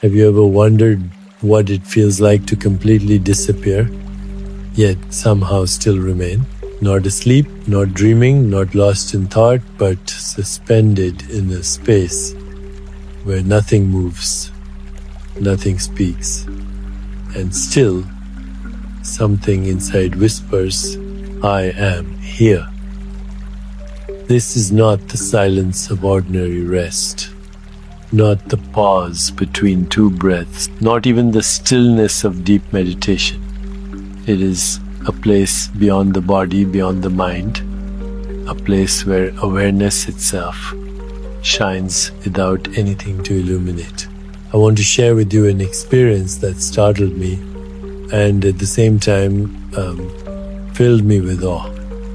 Have you ever wondered what it feels like to completely disappear, yet somehow still remain? Not asleep, not dreaming, not lost in thought, but suspended in a space where nothing moves, nothing speaks, and still something inside whispers, "I am here." This is not the silence of ordinary rest, not the pause between two breaths, not even the stillness of deep meditation. It is a place beyond the body, beyond the mind, a place where awareness itself shines without anything to illuminate. I want to share with you an experience that startled me and at the same time filled me with awe.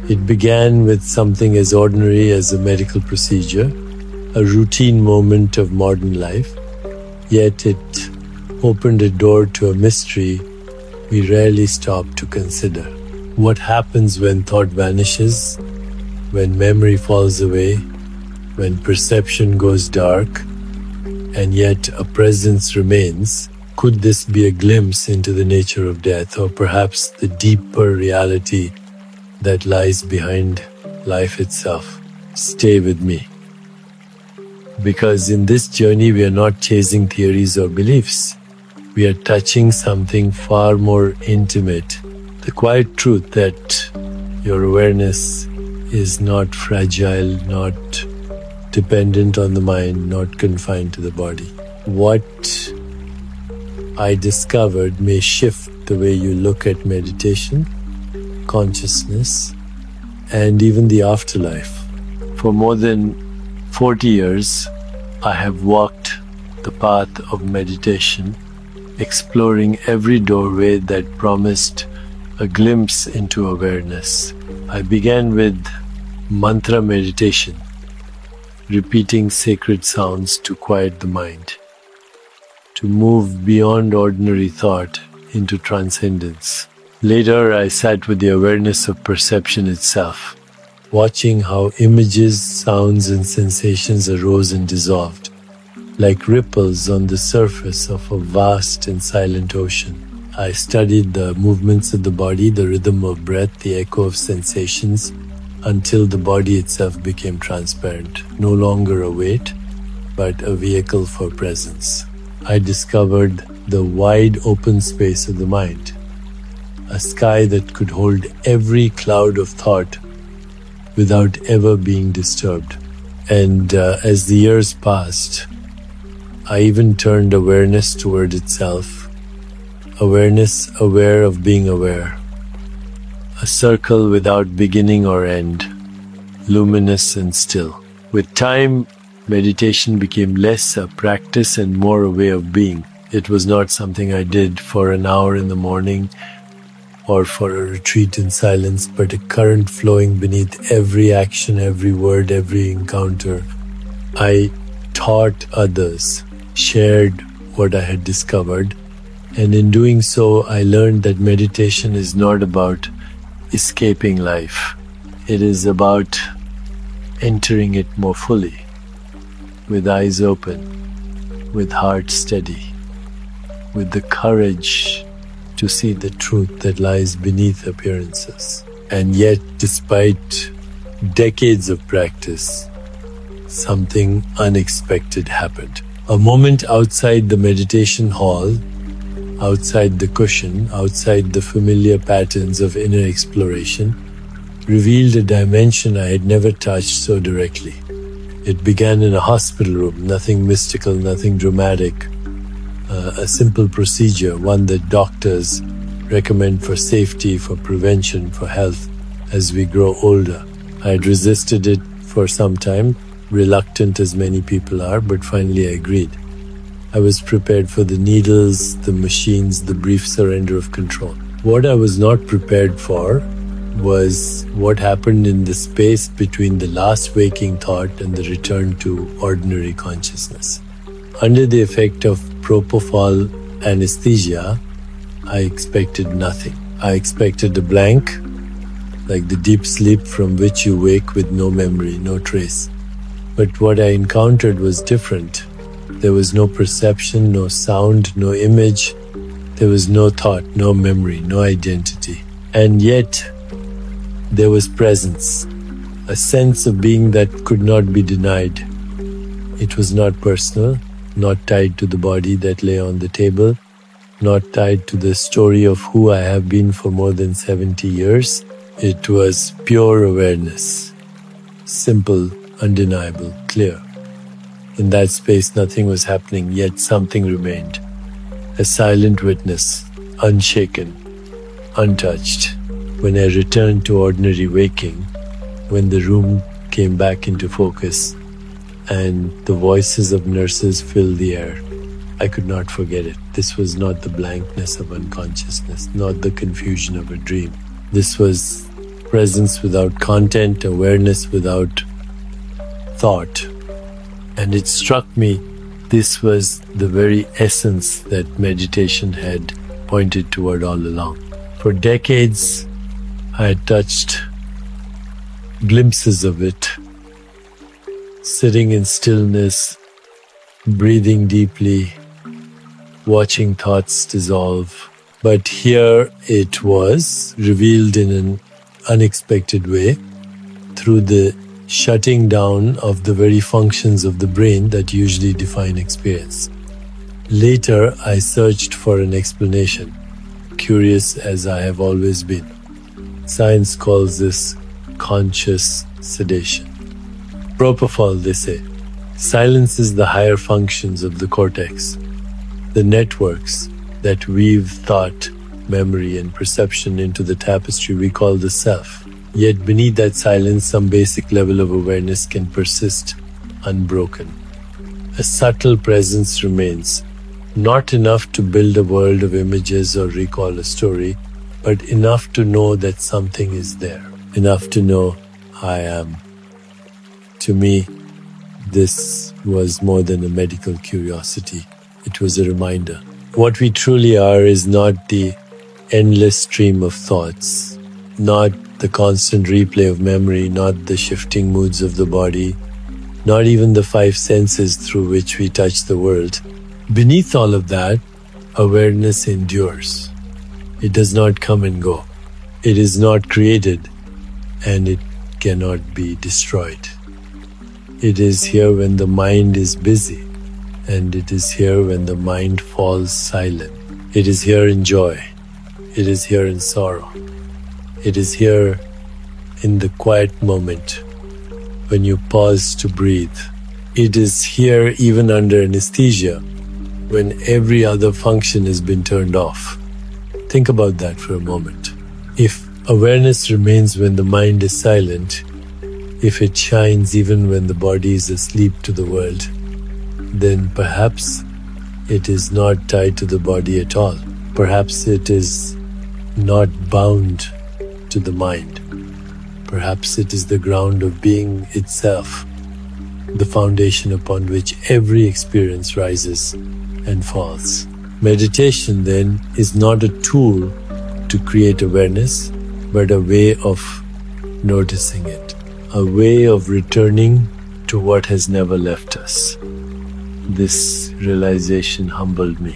It began with something as ordinary as a medical procedure, a routine moment of modern life, yet it opened a door to a mystery we rarely stop to consider. What happens when thought vanishes, when memory falls away, when perception goes dark, and yet a presence remains? Could this be a glimpse into the nature of death, or perhaps the deeper reality that lies behind life itself? Stay with me, because in this journey we are not chasing theories or beliefs. We are touching something far more intimate, the quiet truth that your awareness is not fragile, not dependent on the mind, not confined to the body. What I discovered may shift the way you look at meditation, consciousness, and even the afterlife. For more than 40 years, I have walked the path of meditation, exploring every doorway that promised a glimpse into awareness. I began with mantra meditation, repeating sacred sounds to quiet the mind, to move beyond ordinary thought into transcendence. Later, I sat with the awareness of perception itself, watching how images, sounds, and sensations arose and dissolved, like ripples on the surface of a vast and silent ocean. I studied the movements of the body, the rhythm of breath, the echo of sensations, until the body itself became transparent, no longer a weight, but a vehicle for presence. I discovered the wide open space of the mind, a sky that could hold every cloud of thought without ever being disturbed. And as the years passed, I even turned awareness toward itself, awareness aware of being aware, a circle without beginning or end, luminous and still. With time, meditation became less a practice and more a way of being. It was not something I did for an hour in the morning or for a retreat in silence, but a current flowing beneath every action, every word, every encounter. I taught others, shared what I had discovered, and in doing so, I learned that meditation is not about escaping life. It is about entering it more fully, with eyes open, with heart steady, with the courage to see the truth that lies beneath appearances. And yet, despite decades of practice, something unexpected happened. A moment outside the meditation hall, outside the cushion, outside the familiar patterns of inner exploration, revealed a dimension I had never touched so directly. It began in a hospital room, nothing mystical, nothing dramatic, a simple procedure, one that doctors recommend for safety, for prevention, for health as we grow older. I had resisted it for some time, reluctant as many people are, but finally I agreed. I was prepared for the needles, the machines, the brief surrender of control. What I was not prepared for was what happened in the space between the last waking thought and the return to ordinary consciousness. Under the effect of Propofol anesthesia, I expected nothing. I expected a blank, like the deep sleep from which you wake with no memory, no trace. But what I encountered was different. There was no perception, no sound, no image. There was no thought, no memory, no identity. And yet, there was presence, a sense of being that could not be denied. It was not personal, not tied to the body that lay on the table, not tied to the story of who I have been for more than 70 years. It was pure awareness, simple, undeniable, clear. In that space, nothing was happening, yet something remained. A silent witness, unshaken, untouched. When I returned to ordinary waking, when the room came back into focus and the voices of nurses filled the air, I could not forget it. This was not the blankness of unconsciousness, not the confusion of a dream. This was presence without content, awareness without thought. And it struck me, this was the very essence that meditation had pointed toward all along. For decades, I had touched glimpses of it, sitting in stillness, breathing deeply, watching thoughts dissolve. But here it was revealed in an unexpected way through the shutting down of the very functions of the brain that usually define experience. Later, I searched for an explanation, curious as I have always been. Science calls this conscious sedation. Propofol, they say, silences the higher functions of the cortex, the networks that weave thought, memory, and perception into the tapestry we call the self. Yet beneath that silence, some basic level of awareness can persist unbroken. A subtle presence remains, not enough to build a world of images or recall a story, but enough to know that something is there, enough to know I am. To me, this was more than a medical curiosity. It was a reminder. What we truly are is not the endless stream of thoughts, not the constant replay of memory, not the shifting moods of the body, not even the five senses through which we touch the world. Beneath all of that, awareness endures. It does not come and go. It is not created, and it cannot be destroyed. It is here when the mind is busy, and it is here when the mind falls silent. It is here in joy. It is here in sorrow. It is here in the quiet moment when you pause to breathe. It is here even under anesthesia when every other function has been turned off. Think about that for a moment. If awareness remains when the mind is silent, if it shines even when the body is asleep to the world, then perhaps it is not tied to the body at all. Perhaps it is not bound to the mind. Perhaps it is the ground of being itself, the foundation upon which every experience rises and falls. Meditation, then, is not a tool to create awareness, but a way of noticing it, a way of returning to what has never left us. This realization humbled me.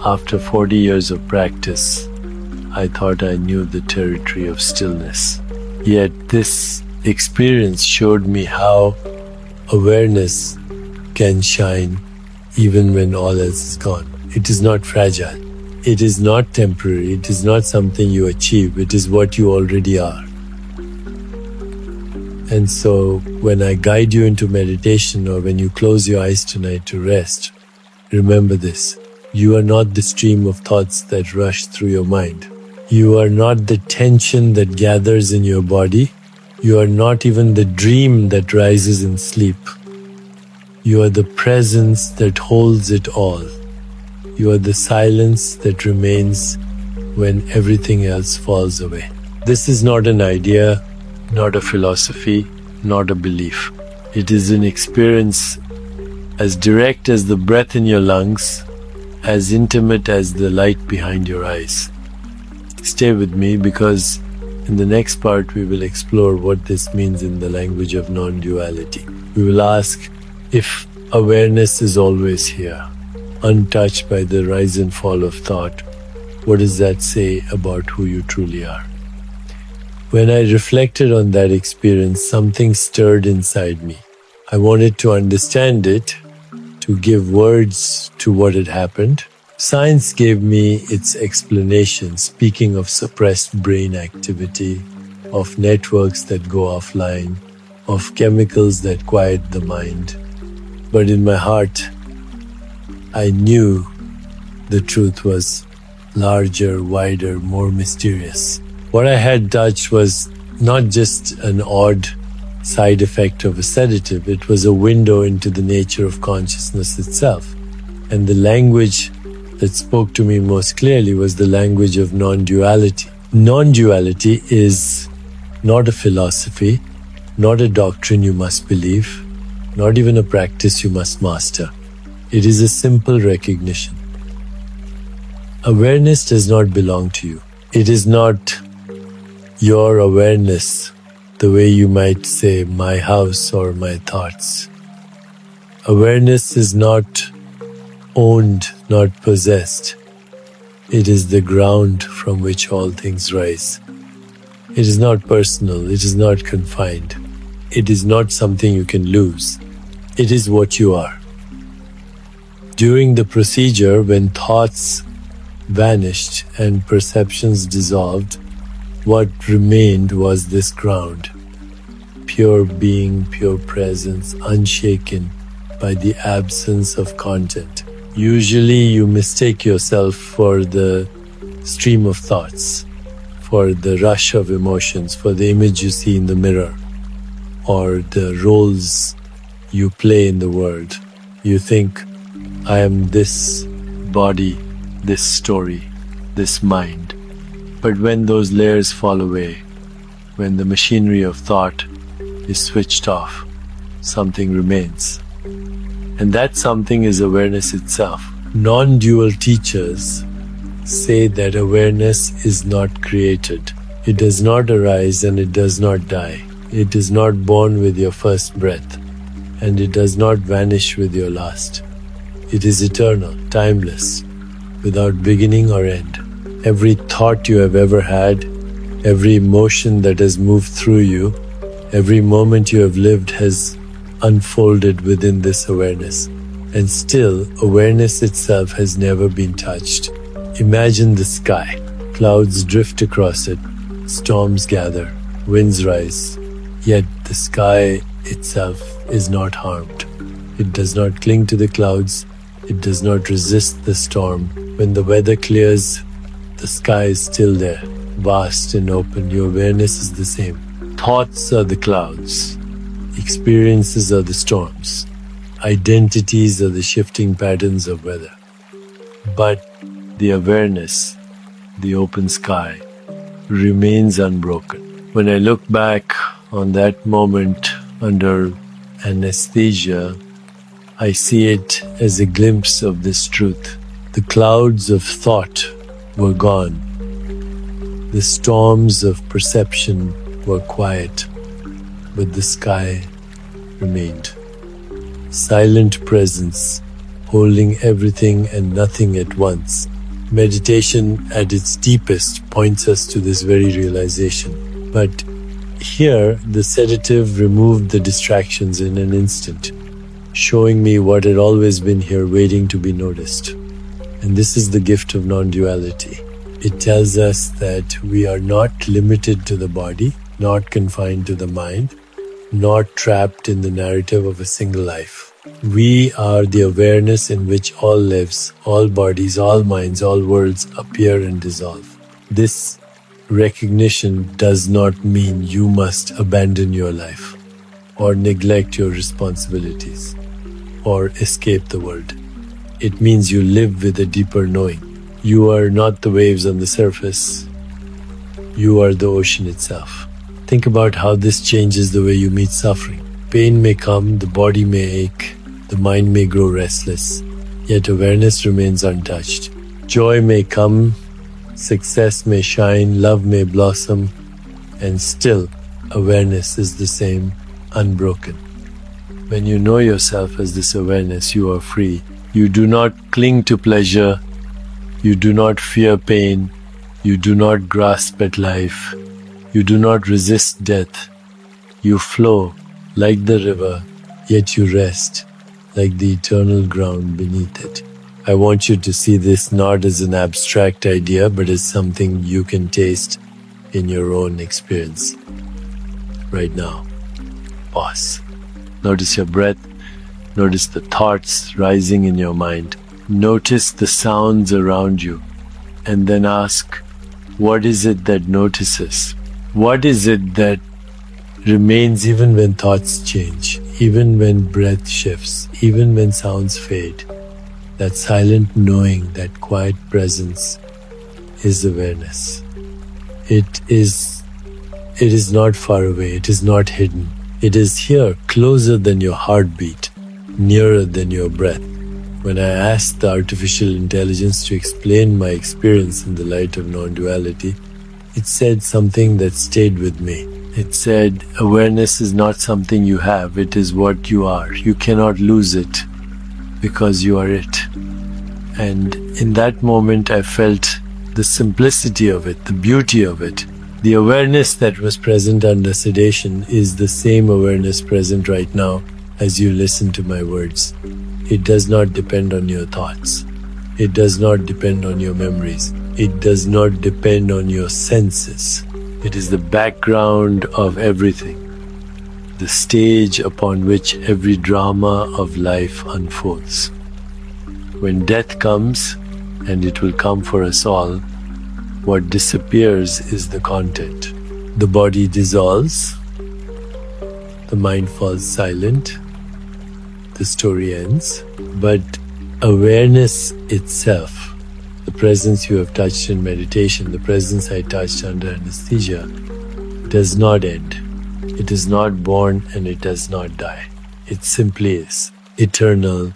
After 40 years of practice, I thought I knew the territory of stillness. Yet this experience showed me how awareness can shine even when all else is gone. It is not fragile. It is not temporary. It is not something you achieve. It is what you already are. And so when I guide you into meditation, or when you close your eyes tonight to rest, remember this. You are not the stream of thoughts that rush through your mind. You are not the tension that gathers in your body. You are not even the dream that rises in sleep. You are the presence that holds it all. You are the silence that remains when everything else falls away. This is not an idea, not a philosophy, not a belief. It is an experience as direct as the breath in your lungs, as intimate as the light behind your eyes. Stay with me, because in the next part we will explore what this means in the language of non-duality. We will ask if Awareness is always here, untouched by the rise and fall of thought. What does that say about who you truly are? When I reflected on that experience, something stirred inside me. I wanted to understand it, to give words to what had happened. Science gave me its explanation, speaking of suppressed brain activity, of networks that go offline, of chemicals that quiet the mind. But in my heart, I knew the truth was larger, wider, more mysterious. What I had touched was not just an odd side effect of a sedative, it was a window into the nature of consciousness itself. And the language that spoke to me most clearly was the language of non-duality. Non-duality is not a philosophy, not a doctrine you must believe, not even a practice you must master. It is a simple recognition. Awareness does not belong to you. It is not your awareness, the way you might say my house or my thoughts. Awareness is not owned, not possessed. It is the ground from which all things rise. It is not personal, it is not confined. It is not something you can lose. It is what you are. During the procedure, when thoughts vanished and perceptions dissolved, what remained was this ground. Pure being, pure presence, unshaken by the absence of content. Usually you mistake yourself for the stream of thoughts, for the rush of emotions, for the image you see in the mirror, or the roles you play in the world. You think, I am this body, this story, this mind. But when those layers fall away, when the machinery of thought is switched off, something remains. And that something is awareness itself. Non-dual teachers say that awareness is not created. It does not arise and it does not die. It is not born with your first breath, and it does not vanish with your last. It is eternal, timeless, without beginning or end. Every thought you have ever had, every emotion that has moved through you, every moment you have lived has unfolded within this awareness. And still, awareness itself has never been touched. Imagine the sky. Clouds drift across it, storms gather, winds rise. Yet the sky itself is not harmed. It does not cling to the clouds. It does not resist the storm. When the weather clears, the sky is still there, vast and open. Your awareness is the same. Thoughts are the clouds. Experiences are the storms. Identities are the shifting patterns of weather. But the awareness, the open sky, remains unbroken. When I look back on that moment under anesthesia, I see it as a glimpse of this truth. The clouds of thought were gone. The storms of perception were quiet, but the sky remained. Silent presence, holding everything and nothing at once. Meditation at its deepest points us to this very realization. But here, the sedative removed the distractions in an instant, showing me what had always been here waiting to be noticed. And this is the gift of non-duality. It tells us that we are not limited to the body, not confined to the mind, not trapped in the narrative of a single life. We are the awareness in which all lives, all bodies, all minds, all worlds appear and dissolve. This recognition does not mean you must abandon your life, or neglect your responsibilities, or escape the world. It means you live with a deeper knowing. You are not the waves on the surface. You are the ocean itself. Think about how this changes the way you meet suffering. Pain may come, the body may ache, the mind may grow restless, yet awareness remains untouched. Joy may come, success may shine, love may blossom, and still awareness is the same, unbroken. When you know yourself as this awareness, you are free. You do not cling to pleasure. You do not fear pain. You do not grasp at life. You do not resist death. You flow like the river, yet you rest like the eternal ground beneath it. I want you to see this not as an abstract idea, but as something you can taste in your own experience. Right now, pause. Notice your breath. Notice the thoughts rising in your mind. Notice the sounds around you. And then ask, what is it that notices? What is it that remains even when thoughts change, even when breath shifts, even when sounds fade? That silent knowing, that quiet presence is awareness. It is not far away. It is not hidden. It is here, closer than your heartbeat, nearer than your breath. When I asked the artificial intelligence to explain my experience in the light of non-duality, it said something that stayed with me. It said, awareness is not something you have, it is what you are. You cannot lose it because you are it. And in that moment, I felt the simplicity of it, the beauty of it. The awareness that was present under sedation is the same awareness present right now as you listen to my words. It does not depend on your thoughts. It does not depend on your memories. It does not depend on your senses. It is the background of everything, the stage upon which every drama of life unfolds. When death comes, and it will come for us all, what disappears is the content. The body dissolves, the mind falls silent, the story ends, but awareness itself, the presence you have touched in meditation, the presence I touched under anesthesia, does not end. It is not born and it does not die. It simply is eternal,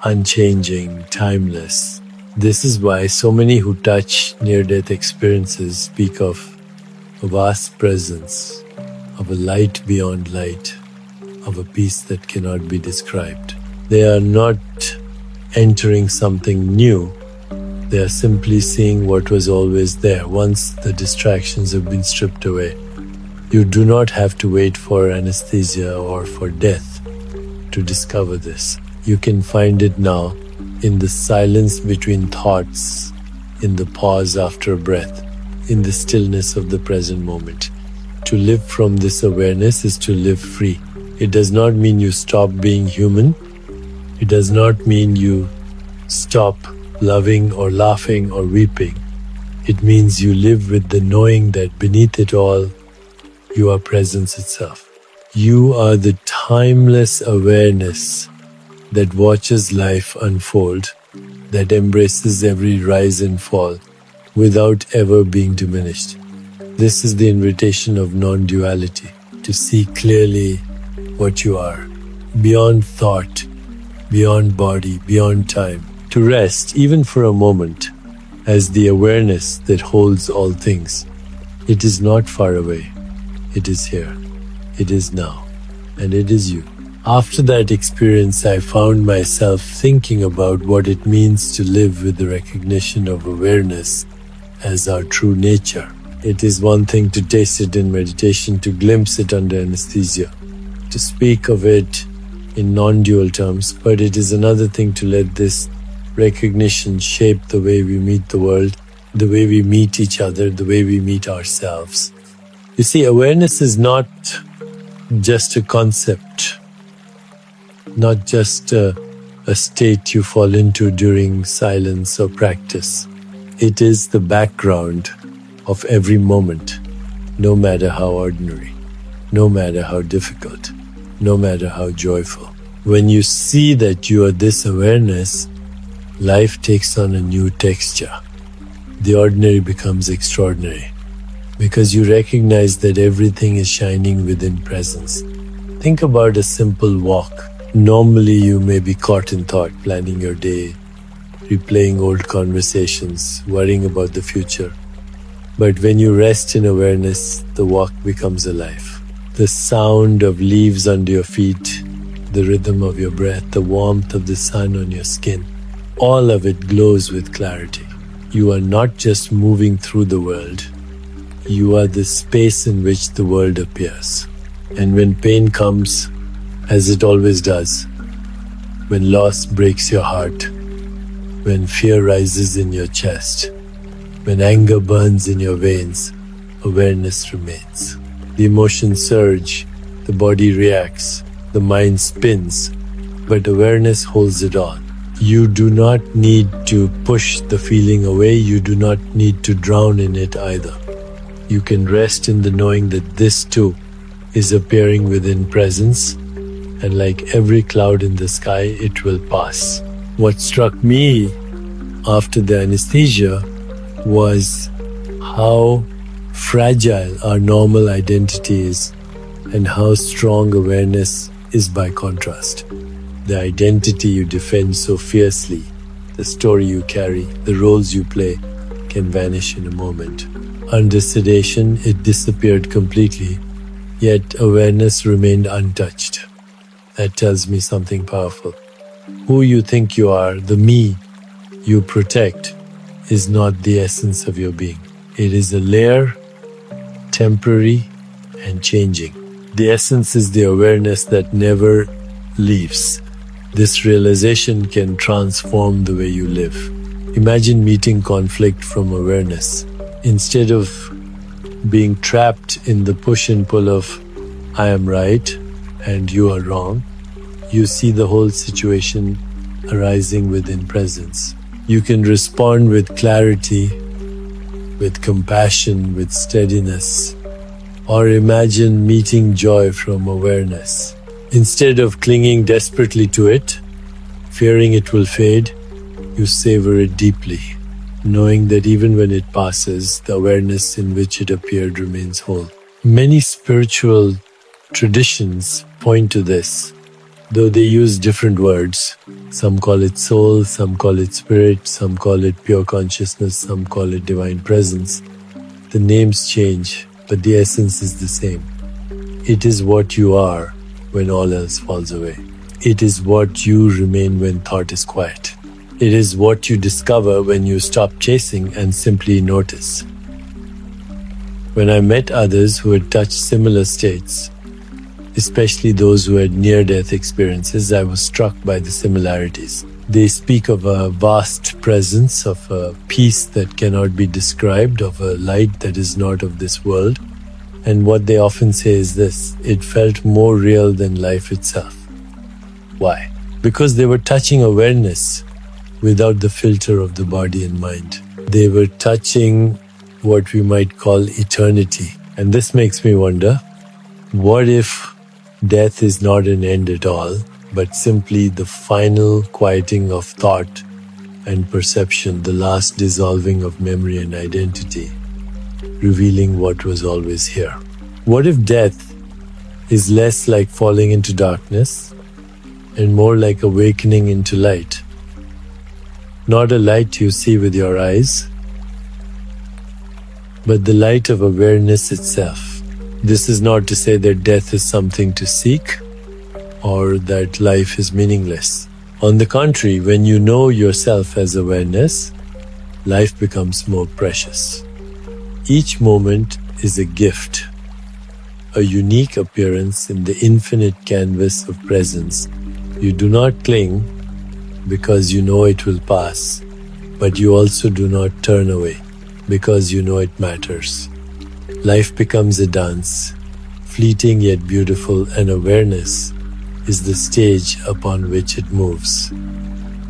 unchanging, timeless. This is why so many who touch near-death experiences speak of a vast presence, of a light beyond light, of a peace that cannot be described. They are not entering something new. They are simply seeing what was always there once the distractions have been stripped away. You do not have to wait for anesthesia or for death to discover this. You can find it now in the silence between thoughts, in the pause after a breath, in the stillness of the present moment. To live from this awareness is to live free. It does not mean you stop being human. It does not mean you stop loving or laughing or weeping. It means you live with the knowing that beneath it all, you are presence itself. You are the timeless awareness that watches life unfold, that embraces every rise and fall without ever being diminished. This is the invitation of non-duality, to see clearly what you are, beyond thought, beyond body, beyond time, to rest even for a moment as the awareness that holds all things. It is not far away. It is here. It is now. And it is you. After that experience, I found myself thinking about what it means to live with the recognition of awareness as our true nature. It is one thing to taste it in meditation, to glimpse it under anesthesia, to speak of it in non-dual terms, but it is another thing to let this recognition shape the way we meet the world, the way we meet each other, the way we meet ourselves. You see, awareness is not just a concept, not just a state you fall into during silence or practice. It is the background of every moment, no matter how ordinary, no matter how difficult, no matter how joyful. When you see that you are this awareness, life takes on a new texture. The ordinary becomes extraordinary because you recognize that everything is shining within presence. Think about a simple walk. Normally you may be caught in thought, planning your day, replaying old conversations, worrying about the future. But when you rest in awareness, the walk becomes alive. The sound of leaves under your feet, the rhythm of your breath, the warmth of the sun on your skin. All of it glows with clarity. You are not just moving through the world, you are the space in which the world appears. And when pain comes, as it always does, when loss breaks your heart, when fear rises in your chest, when anger burns in your veins, awareness remains. The emotions surge, the body reacts, the mind spins, but awareness holds it all. You do not need to push the feeling away, you do not need to drown in it either. You can rest in the knowing that this too is appearing within presence, and like every cloud in the sky, it will pass. What struck me after the anesthesia was how fragile our normal identity is and how strong awareness is by contrast. The identity you defend so fiercely, the story you carry, the roles you play, can vanish in a moment. Under sedation, it disappeared completely, yet awareness remained untouched. That tells me something powerful. Who you think you are, the me you protect, is not the essence of your being. It is a layer, temporary and changing. The essence is the awareness that never leaves. This realization can transform the way you live. Imagine meeting conflict from awareness. Instead of being trapped in the push and pull of I am right and you are wrong, you see the whole situation arising within presence. You can respond with clarity, with compassion, with steadiness, or imagine meeting joy from awareness. Instead of clinging desperately to it, fearing it will fade, you savor it deeply, knowing that even when it passes, the awareness in which it appeared remains whole. Many spiritual traditions point to this, though they use different words. Some call it soul, some call it spirit, some call it pure consciousness, some call it divine presence. The names change, but the essence is the same. It is what you are when all else falls away. It is what you remain when thought is quiet. It is what you discover when you stop chasing and simply notice. When I met others who had touched similar states, especially those who had near-death experiences, I was struck by the similarities. They speak of a vast presence, of a peace that cannot be described, of a light that is not of this world. And what they often say is this: it felt more real than life itself. Why? Because they were touching awareness without the filter of the body and mind. They were touching what we might call eternity. And this makes me wonder, what if death is not an end at all, but simply the final quieting of thought and perception, the last dissolving of memory and identity, revealing what was always here? What if death is less like falling into darkness and more like awakening into light? Not a light you see with your eyes, but the light of awareness itself. This is not to say that death is something to seek or that life is meaningless. On the contrary, when you know yourself as awareness, life becomes more precious. Each moment is a gift, a unique appearance in the infinite canvas of presence. You do not cling because you know it will pass, but you also do not turn away because you know it matters. Life becomes a dance, fleeting yet beautiful, and awareness is the stage upon which it moves.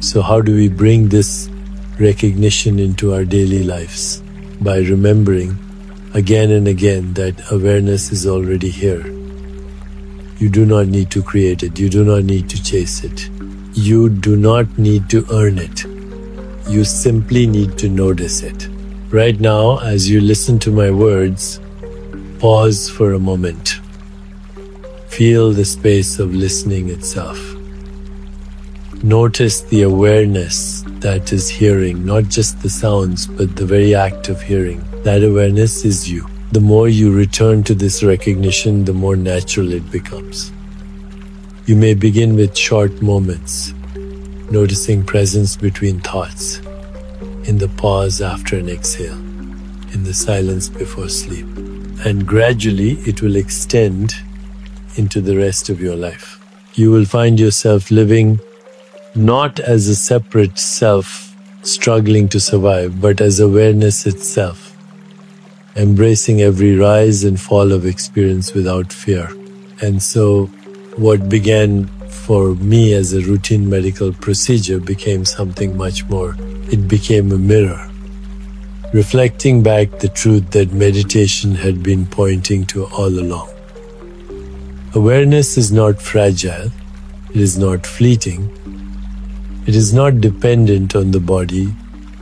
So how do we bring this recognition into our daily lives? By remembering again and again that awareness is already here. You do not need to create it. You do not need to chase it. You do not need to earn it. You simply need to notice it. Right now, as you listen to my words, pause for a moment. Feel the space of listening itself. Notice the awareness that is hearing, not just the sounds, but the very act of hearing. That awareness is you. The more you return to this recognition, the more natural it becomes. You may begin with short moments, noticing presence between thoughts, in the pause after an exhale, in the silence before sleep. And gradually it will extend into the rest of your life. You will find yourself living not as a separate self struggling to survive, but as awareness itself, embracing every rise and fall of experience without fear. And so what began for me as a routine medical procedure became something much more. It became a mirror, reflecting back the truth that meditation had been pointing to all along. Awareness is not fragile, it is not fleeting, it is not dependent on the body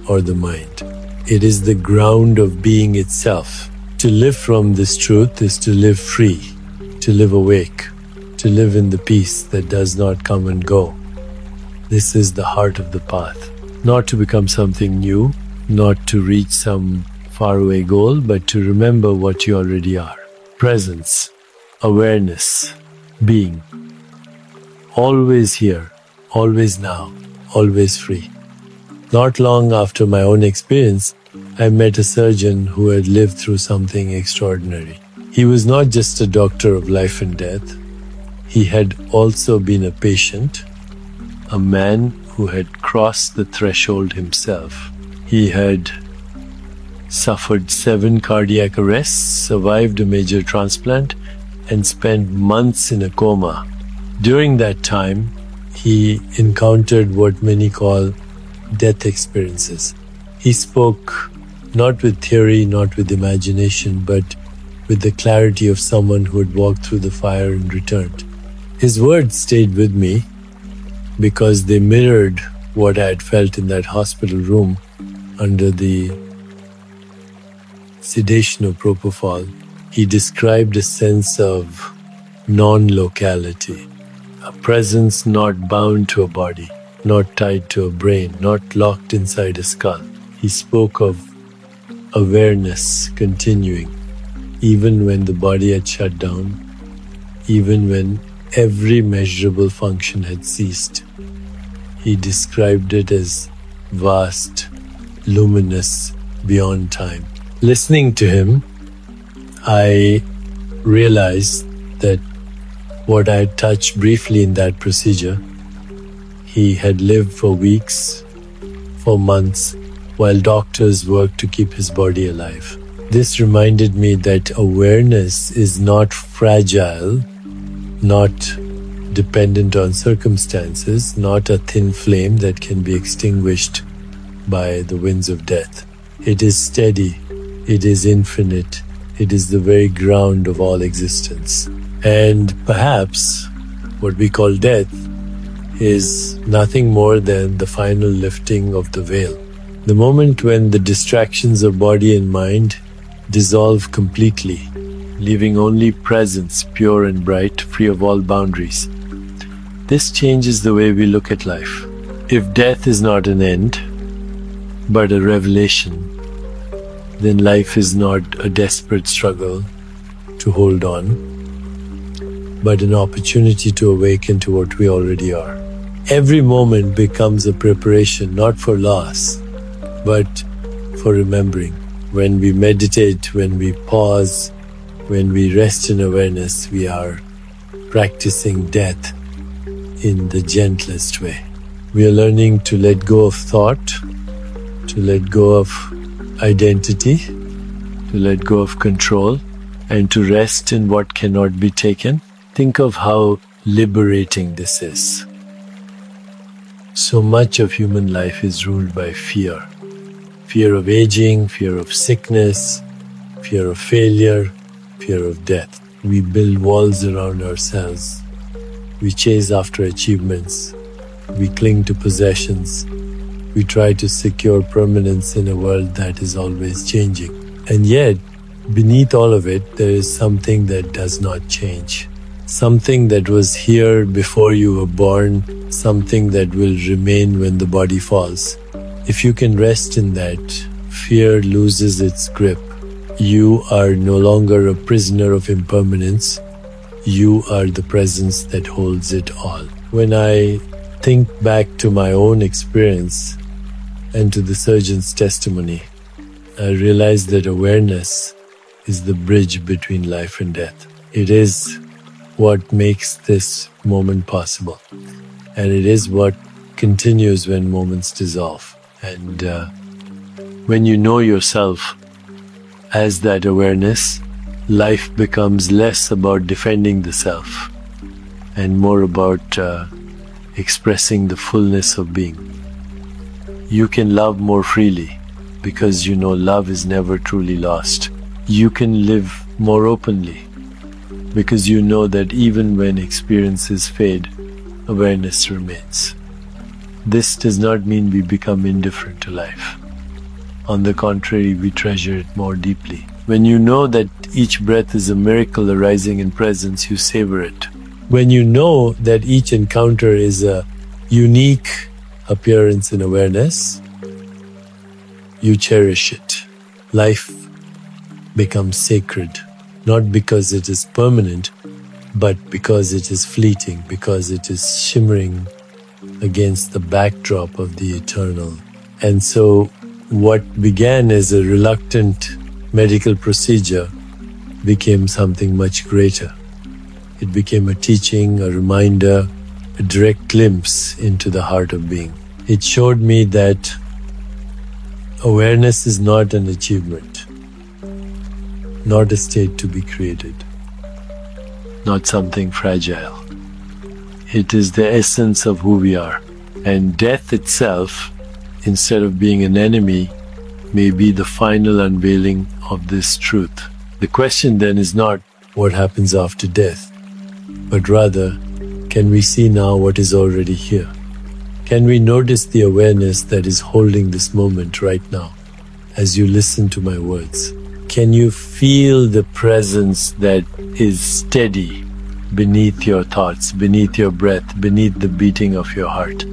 or the mind. It is the ground of being itself. To live from this truth is to live free, to live awake, to live in the peace that does not come and go. This is the heart of the path. Not to become something new, not to reach some faraway goal, but to remember what you already are. Presence, awareness, being. Always here, always now, always free. Not long after my own experience, I met a surgeon who had lived through something extraordinary. He was not just a doctor of life and death. He had also been a patient, a man who had crossed the threshold himself. He had suffered 7 cardiac arrests, survived a major transplant, and spent months in a coma. During that time, he encountered what many call death experiences. He spoke not with theory, not with imagination, but with the clarity of someone who had walked through the fire and returned. His words stayed with me because they mirrored what I had felt in that hospital room under the sedation of Propofol. He described a sense of non-locality, a presence not bound to a body, not tied to a brain, not locked inside a skull. He spoke of awareness continuing, even when the body had shut down, even when every measurable function had ceased. He described it as vast, luminous, beyond time. Listening to him, I realized that what I had touched briefly in that procedure, he had lived for weeks, for months, while doctors worked to keep his body alive. This reminded me that awareness is not fragile, not dependent on circumstances, not a thin flame that can be extinguished by the winds of death. It is steady, it is infinite, it is the very ground of all existence. And perhaps what we call death is nothing more than the final lifting of the veil. The moment when the distractions of body and mind dissolve completely, leaving only presence, pure and bright, free of all boundaries. This changes the way we look at life. If death is not an end, but a revelation, then life is not a desperate struggle to hold on, but an opportunity to awaken to what we already are. Every moment becomes a preparation not for loss, but for remembering. When we meditate, when we pause, when we rest in awareness, we are practicing death in the gentlest way. We are learning to let go of thought, to let go of identity, to let go of control, and to rest in what cannot be taken. Think of how liberating this is. So much of human life is ruled by fear. Fear of aging, fear of sickness, fear of failure, fear of death. We build walls around ourselves. We chase after achievements. We cling to possessions. We try to secure permanence in a world that is always changing. And yet, beneath all of it, there is something that does not change. Something that was here before you were born, something that will remain when the body falls. If you can rest in that, fear loses its grip. You are no longer a prisoner of impermanence. You are the presence that holds it all. When I think back to my own experience and to the surgeon's testimony, I realize that awareness is the bridge between life and death. It is what makes this moment possible. And it is what continues when moments dissolve. And when you know yourself as that awareness, life becomes less about defending the self and more about expressing the fullness of being. You can love more freely because you know love is never truly lost. You can live more openly because you know that even when experiences fade, awareness remains. This does not mean we become indifferent to life. On the contrary, we treasure it more deeply. When you know that each breath is a miracle arising in presence, you savor it. When you know that each encounter is a unique appearance in awareness, you cherish it. Life becomes sacred, not because it is permanent, but because it is fleeting, because it is shimmering against the backdrop of the eternal. And so what began as a reluctant medical procedure became something much greater. It became a teaching, a reminder, a direct glimpse into the heart of being. It showed me that awareness is not an achievement, not a state to be created, not something fragile. It is the essence of who we are. And death itself, instead of being an enemy, may be the final unveiling of this truth. The question then is not what happens after death, but rather, can we see now what is already here? Can we notice the awareness that is holding this moment right now as you listen to my words? Can you feel the presence that is steady beneath your thoughts, beneath your breath, beneath the beating of your heart?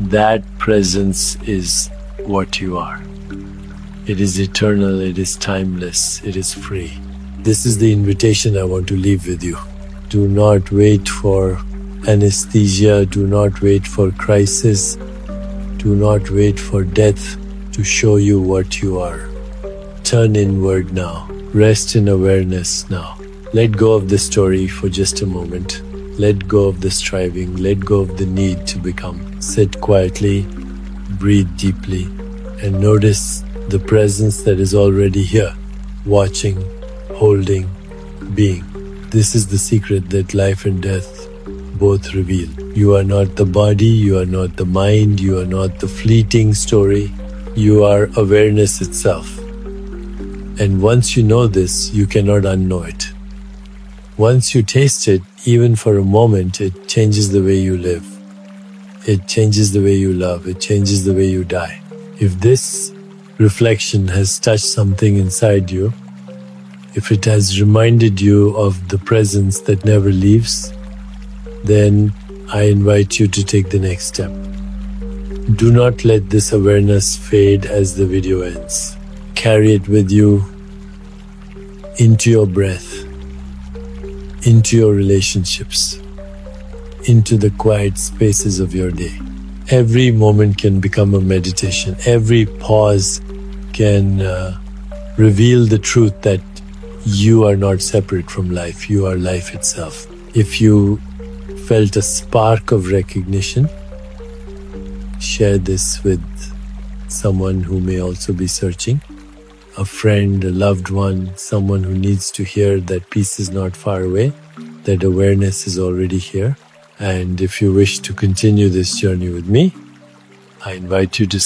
That presence is what you are. It is eternal, it is timeless, it is free. This is the invitation I want to leave with you. Do not wait for anesthesia, do not wait for crisis, do not wait for death to show you what you are. Turn inward now. Rest in awareness now. Let go of the story for just a moment. Let go of the striving. Let go of the need to become. Sit quietly, breathe deeply, and notice the presence that is already here, watching, holding, being. This is the secret that life and death both reveal. You are not the body, you are not the mind, you are not the fleeting story. You are awareness itself. And once you know this, you cannot unknow it. Once you taste it, even for a moment, it changes the way you live. It changes the way you love. It changes the way you die. If this reflection has touched something inside you, if it has reminded you of the presence that never leaves, then I invite you to take the next step. Do not let this awareness fade as the video ends. Carry it with you into your breath, into your relationships, into the quiet spaces of your day. Every moment can become a meditation. Every pause can reveal the truth that you are not separate from life. You are life itself. If you felt a spark of recognition, share this with someone who may also be searching. A friend, a loved one, someone who needs to hear that peace is not far away, that awareness is already here. And if you wish to continue this journey with me, I invite you to